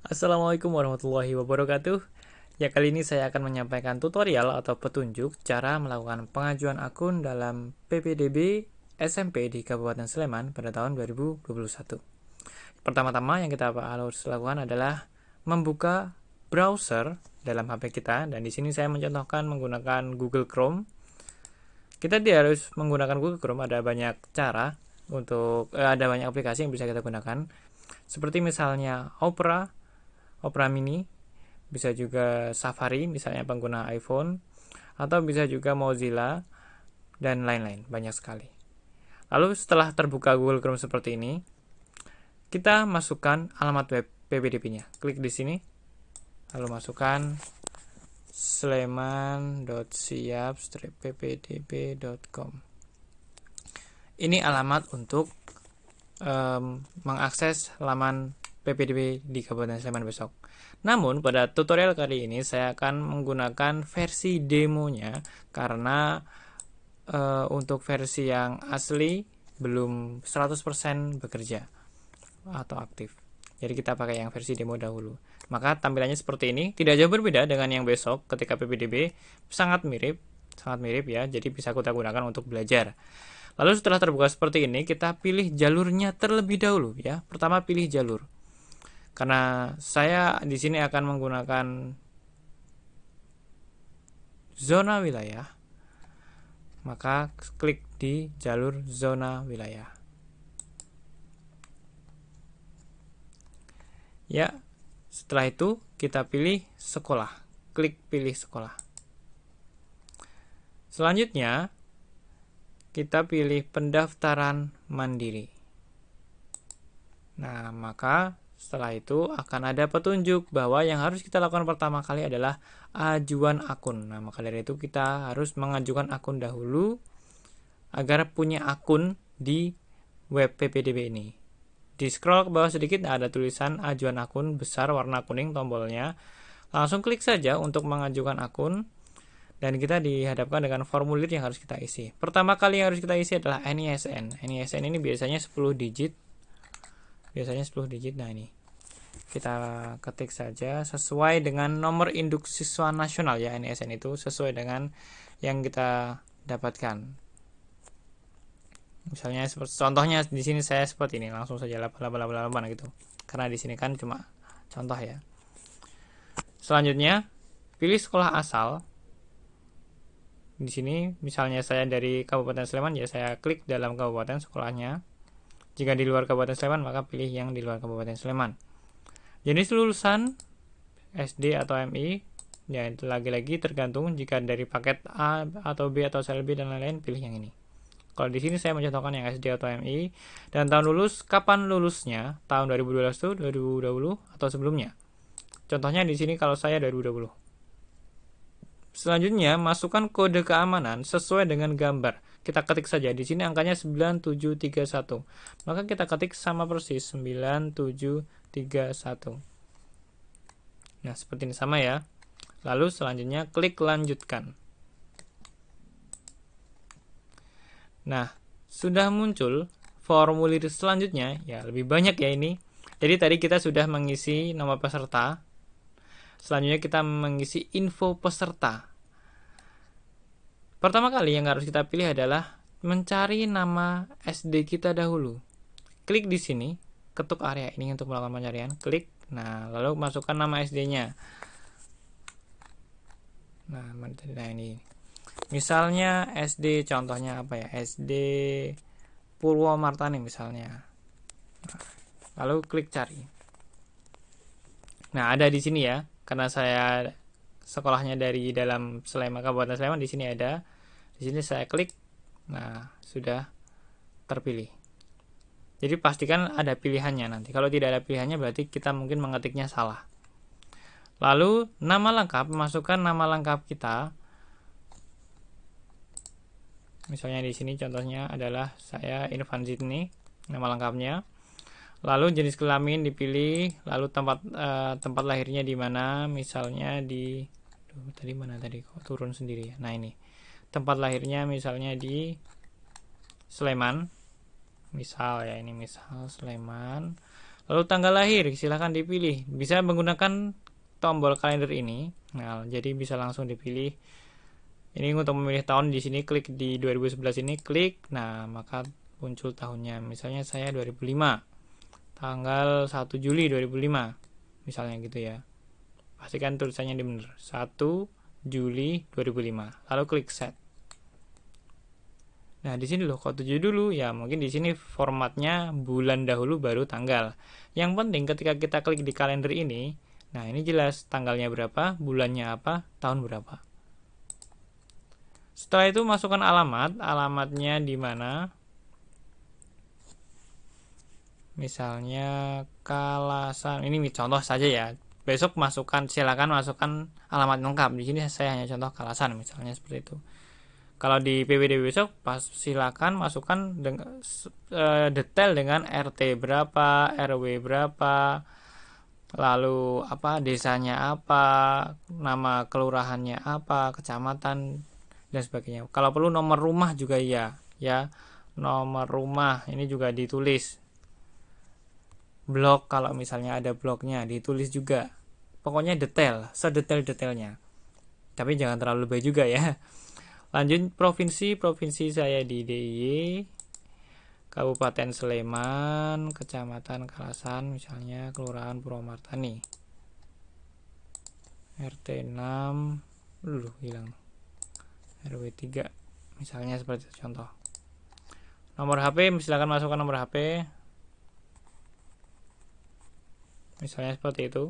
Assalamualaikum warahmatullahi wabarakatuh. Ya, kali ini saya akan menyampaikan tutorial atau petunjuk cara melakukan pengajuan akun dalam PPDB SMP di Kabupaten Sleman pada tahun 2021. Pertama-tama yang kita harus lakukan adalah membuka browser dalam HP kita, dan di sini saya mencontohkan menggunakan Google Chrome. Kita harus menggunakan Google Chrome, ada banyak cara ada banyak aplikasi yang bisa kita gunakan. Seperti misalnya Opera Mini, bisa juga Safari misalnya pengguna iPhone, atau bisa juga Mozilla dan lain-lain, banyak sekali. Lalu setelah terbuka Google Chrome seperti ini, kita masukkan alamat web PPDB-nya. Klik di sini, lalu masukkan sleman.siap-ppdb.com. Ini alamat untuk mengakses laman PPDB di Kabupaten Sleman besok. Namun pada tutorial kali ini saya akan menggunakan versi demonya karena untuk versi yang asli belum 100% bekerja atau aktif. Jadi kita pakai yang versi demo dahulu. Maka tampilannya seperti ini, tidak jauh berbeda dengan yang besok ketika PPDB, sangat mirip ya. Jadi bisa kita gunakan untuk belajar. Lalu setelah terbuka seperti ini, kita pilih jalurnya terlebih dahulu ya. Pertama pilih jalur. Karena saya di sini akan menggunakan zona wilayah, maka klik di jalur zona wilayah. Ya, setelah itu kita pilih sekolah. Klik pilih sekolah. Selanjutnya, kita pilih pendaftaran mandiri. Nah, maka setelah itu akan ada petunjuk bahwa yang harus kita lakukan pertama kali adalah ajuan akun. Nah, maka dari itu kita harus mengajukan akun dahulu agar punya akun di web PPDB ini. Di scroll ke bawah sedikit ada tulisan ajuan akun besar warna kuning tombolnya. Langsung klik saja untuk mengajukan akun. Dan kita dihadapkan dengan formulir yang harus kita isi. Pertama kali yang harus kita isi adalah NISN. NISN ini biasanya 10 digit. Nah, ini kita ketik saja sesuai dengan nomor induk siswa nasional ya. NISN itu sesuai dengan yang kita dapatkan. Misalnya contohnya di sini saya seperti ini, langsung saja 8888 gitu. Karena di sini kan cuma contoh ya. Selanjutnya pilih sekolah asal. Di sini misalnya saya dari Kabupaten Sleman, ya saya klik dalam kabupaten sekolahnya. Jika di luar Kabupaten Sleman, maka pilih yang di luar Kabupaten Sleman. Jenis lulusan SD atau MI, ya itu lagi-lagi tergantung. Jika dari paket A atau B atau SLB dan lain-lain, pilih yang ini. Kalau di sini saya mencontohkan yang SD atau MI, dan tahun lulus, kapan lulusnya, tahun 2012 itu 2020 atau sebelumnya. Contohnya di sini kalau saya 2020. Selanjutnya, masukkan kode keamanan sesuai dengan gambar. Kita ketik saja. Di sini angkanya 9731. Maka kita ketik sama persis 9731. Nah, seperti ini sama ya. Lalu selanjutnya klik lanjutkan. Nah, sudah muncul formulir selanjutnya. Ya, lebih banyak ya ini. Jadi tadi kita sudah mengisi nomor peserta. Selanjutnya kita mengisi info peserta. Pertama kali yang harus kita pilih adalah mencari nama SD kita dahulu. Klik di sini, ketuk area ini untuk melakukan pencarian. Klik, nah lalu masukkan nama SD-nya. Nah ini. Misalnya SD, contohnya apa ya? SD Purwomartani misalnya. Lalu klik cari. Nah, ada di sini ya. Karena saya sekolahnya dari dalam Sleman, Kabupaten Sleman, di sini ada. Di sini saya klik. Nah, sudah terpilih. Jadi pastikan ada pilihannya nanti. Kalau tidak ada pilihannya berarti kita mungkin mengetiknya salah. Lalu nama lengkap, masukkan nama lengkap kita. Misalnya di sini contohnya adalah saya Irfan Zidni, nama lengkapnya. Lalu jenis kelamin dipilih, lalu tempat lahirnya di mana, misalnya di tadi kok turun sendiri ya. Nah, ini. Tempat lahirnya misalnya di Sleman. Misal ya, ini misal Sleman. Lalu tanggal lahir silahkan dipilih, bisa menggunakan tombol kalender ini. Nah, jadi bisa langsung dipilih. Ini untuk memilih tahun, di sini klik di 2011 ini, klik. Nah, maka muncul tahunnya. Misalnya saya 2005. Tanggal 1 Juli 2005. Misalnya gitu ya. Pastikan tulisannya di benar. 1 Juli 2005. Lalu klik set. Nah, di sini loh kok 7 dulu ya, mungkin di sini formatnya bulan dahulu baru tanggal. Yang penting ketika kita klik di kalender ini, nah ini jelas tanggalnya berapa, bulannya apa, tahun berapa. Setelah itu masukkan alamatnya di mana. Misalnya Kalasan, ini contoh saja ya. Besok silakan masukkan alamat lengkap. Di sini saya hanya contoh Kalasan misalnya seperti itu. Kalau di PPDB besok silakan masukkan detail dengan RT berapa, RW berapa, lalu apa desanya apa, nama kelurahannya apa, kecamatan dan sebagainya. Kalau perlu nomor rumah juga ya, nomor rumah ini juga ditulis. Blok kalau misalnya ada bloknya ditulis juga. Pokoknya detail, sedetail-detailnya. Tapi jangan terlalu lebay juga ya. Lanjut provinsi saya di DIY, Kabupaten Sleman, Kecamatan Kalasan, misalnya Kelurahan Purwomartani. RT 6, hilang. RW 3, misalnya seperti itu contoh. Nomor HP, silakan masukkan nomor HP. Misalnya seperti itu.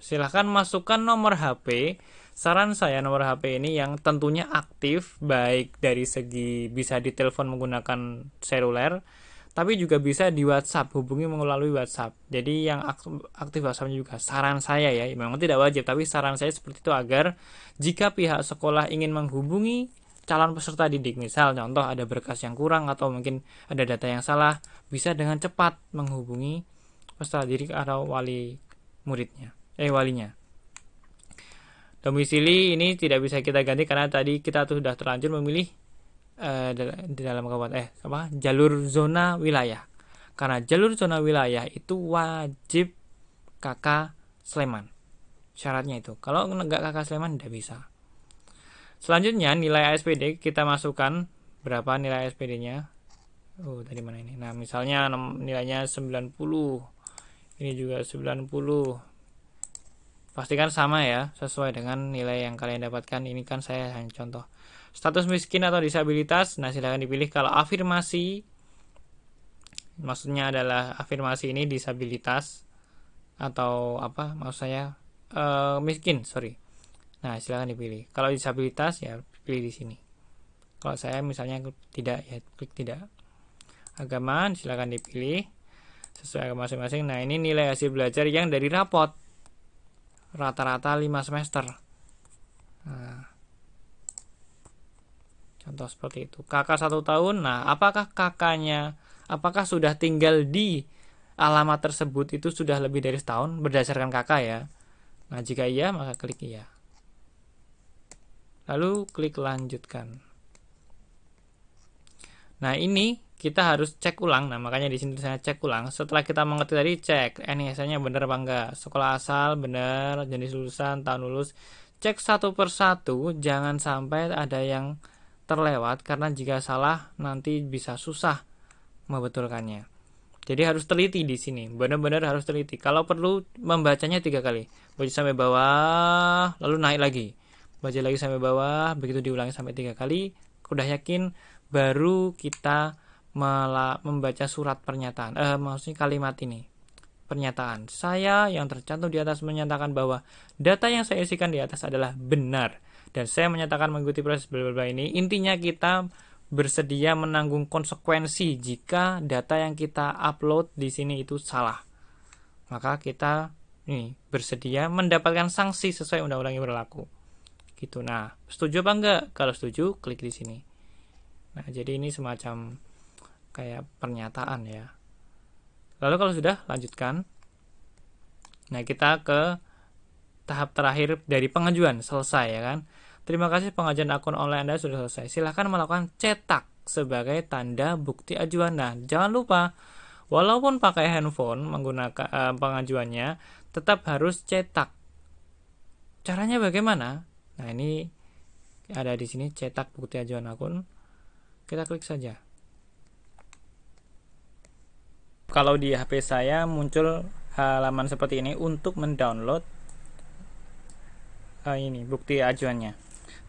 Silahkan masukkan nomor HP. Saran saya nomor HP ini yang tentunya aktif, baik dari segi bisa ditelepon menggunakan seluler, tapi juga bisa di WhatsApp, hubungi melalui WhatsApp. Jadi yang aktif WhatsApp juga saran saya ya, memang tidak wajib, tapi saran saya seperti itu agar jika pihak sekolah ingin menghubungi calon peserta didik, misal contoh ada berkas yang kurang atau mungkin ada data yang salah, bisa dengan cepat menghubungi peserta didik atau walinya. Domisili ini tidak bisa kita ganti karena tadi kita sudah terlanjur memilih di dalam jalur zona wilayah. Karena jalur zona wilayah itu wajib KK Sleman. Syaratnya itu. Kalau enggak KK Sleman tidak bisa. Selanjutnya nilai ASPD kita masukkan berapa nilai ASPD-nya. Tadi mana ini? Nah, misalnya nilainya 90. Ini juga 90. Pastikan sama ya, sesuai dengan nilai yang kalian dapatkan. Ini kan saya hanya contoh. Status miskin atau disabilitas, nah silahkan dipilih. Kalau afirmasi, maksudnya adalah afirmasi ini disabilitas atau apa? Maksud saya miskin, sorry. Nah silahkan dipilih. Kalau disabilitas ya pilih di sini. Kalau saya misalnya tidak ya klik tidak. Agama silahkan dipilih sesuai agama masing-masing. Nah ini nilai hasil belajar yang dari rapot. Rata-rata 5 semester. Nah, contoh seperti itu. Kakak 1 tahun. Nah, apakah kakaknya sudah tinggal di alamat tersebut itu sudah lebih dari setahun berdasarkan kakak ya. Nah, jika iya maka klik iya. Lalu klik lanjutkan. Nah, ini kita harus cek ulang. Nah, makanya di sini saya cek ulang. Setelah kita mengerti tadi, cek NISA-nya benar apa enggak. Sekolah asal benar, jenis lulusan, tahun lulus. Cek satu persatu, jangan sampai ada yang terlewat karena jika salah nanti bisa susah membetulkannya. Jadi harus teliti di sini. Benar-benar harus teliti. Kalau perlu membacanya 3 kali. Baca sampai bawah, lalu naik lagi. Baca lagi sampai bawah, begitu diulangi sampai 3 kali. Udah yakin baru kita membaca surat pernyataan, maksudnya kalimat ini, pernyataan. Saya yang tercantum di atas menyatakan bahwa data yang saya isikan di atas adalah benar dan saya menyatakan mengikuti proses bla bla ini. Intinya kita bersedia menanggung konsekuensi jika data yang kita upload di sini itu salah. Maka kita bersedia mendapatkan sanksi sesuai undang-undang yang berlaku. Gitu. Nah, setuju apa enggak? Kalau setuju, klik di sini. Nah, jadi ini semacam kayak pernyataan ya. Lalu kalau sudah, lanjutkan. Nah, kita ke tahap terakhir dari pengajuan, selesai ya kan. Terima kasih pengajuan akun online Anda sudah selesai. Silahkan melakukan cetak sebagai tanda bukti ajuan. Nah, jangan lupa Walaupun pakai handphone menggunakan pengajuannya, tetap harus cetak. Caranya bagaimana? Nah, ini ada di sini cetak bukti ajuan akun. Kita klik saja. Kalau di HP saya muncul halaman seperti ini untuk mendownload ini bukti ajuannya.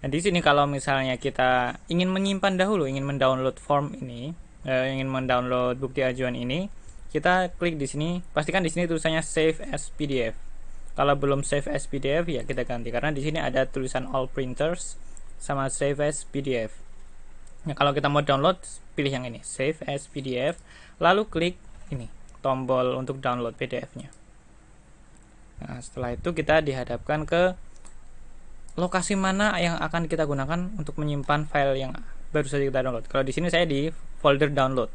Nah, di sini kalau misalnya kita ingin menyimpan dahulu, ingin mendownload form ini, ingin mendownload bukti ajuan ini, kita klik di sini. Pastikan di sini tulisannya save as PDF. Kalau belum save as PDF ya kita ganti, karena di sini ada tulisan all printers sama save as PDF. Nah, kalau kita mau download, pilih yang ini, save as PDF, lalu klik ini tombol untuk download PDF-nya. Nah, setelah itu kita dihadapkan ke lokasi mana yang akan kita gunakan untuk menyimpan file yang baru saja kita download. Kalau di sini saya di folder download.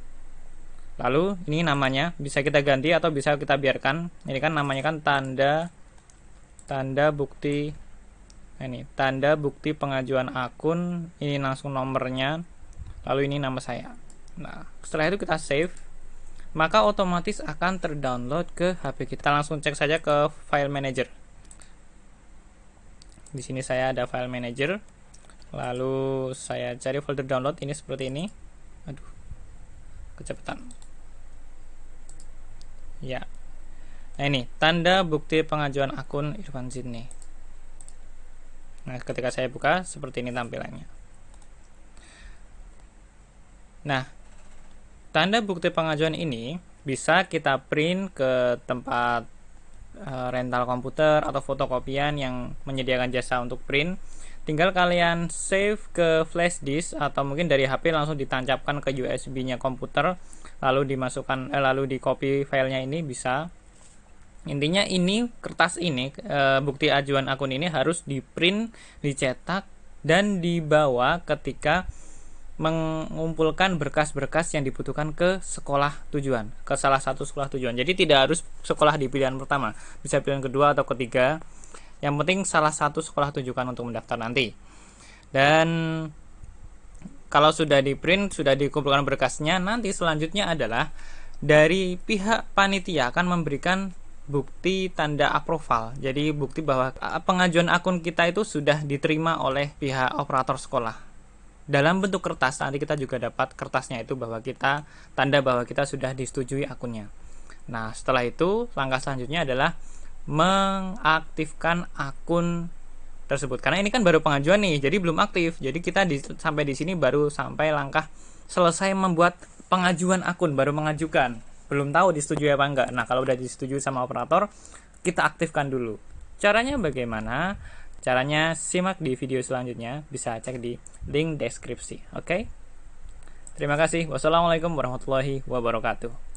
Lalu ini namanya bisa kita ganti atau bisa kita biarkan. Ini kan namanya kan tanda bukti. Nah, ini tanda bukti pengajuan akun. Ini langsung nomornya. Lalu ini nama saya. Nah, setelah itu kita save, maka otomatis akan terdownload ke HP kita. Langsung cek saja ke file manager. Di sini saya ada file manager. Lalu saya cari folder download, ini seperti ini. Aduh, kecepatan. Ya. Nah, ini tanda bukti pengajuan akun Irfan Zidni. Nah, ketika saya buka seperti ini tampilannya. Nah, tanda bukti pengajuan ini bisa kita print ke tempat rental komputer atau fotokopian yang menyediakan jasa untuk print. Tinggal kalian save ke flash disk atau mungkin dari HP langsung ditancapkan ke USB-nya komputer, lalu dimasukkan lalu di copy filenya ini bisa. Intinya ini kertas ini bukti ajuan akun ini harus di print, dicetak dan dibawa ketika mengumpulkan berkas-berkas yang dibutuhkan ke sekolah tujuan, ke salah satu sekolah tujuan. Jadi tidak harus sekolah di pilihan pertama, bisa pilihan kedua atau ketiga. Yang penting salah satu sekolah tujuan untuk mendaftar nanti. Dan kalau sudah di print, sudah dikumpulkan berkasnya, nanti selanjutnya adalah dari pihak panitia akan memberikan bukti tanda approval. Jadi bukti bahwa pengajuan akun kita itu sudah diterima oleh pihak operator sekolah. Dalam bentuk kertas, nanti kita juga dapat kertasnya itu bahwa kita tanda bahwa kita sudah disetujui akunnya. Nah, setelah itu langkah selanjutnya adalah mengaktifkan akun tersebut. Karena ini kan baru pengajuan nih, jadi belum aktif. Jadi kita sampai di sini baru sampai langkah selesai membuat pengajuan akun, baru mengajukan. Belum tahu disetujui apa enggak. Nah, kalau udah disetujui sama operator, kita aktifkan dulu. Caranya bagaimana? Caranya simak di video selanjutnya, bisa cek di link deskripsi. Oke? Terima kasih. Wassalamualaikum warahmatullahi wabarakatuh.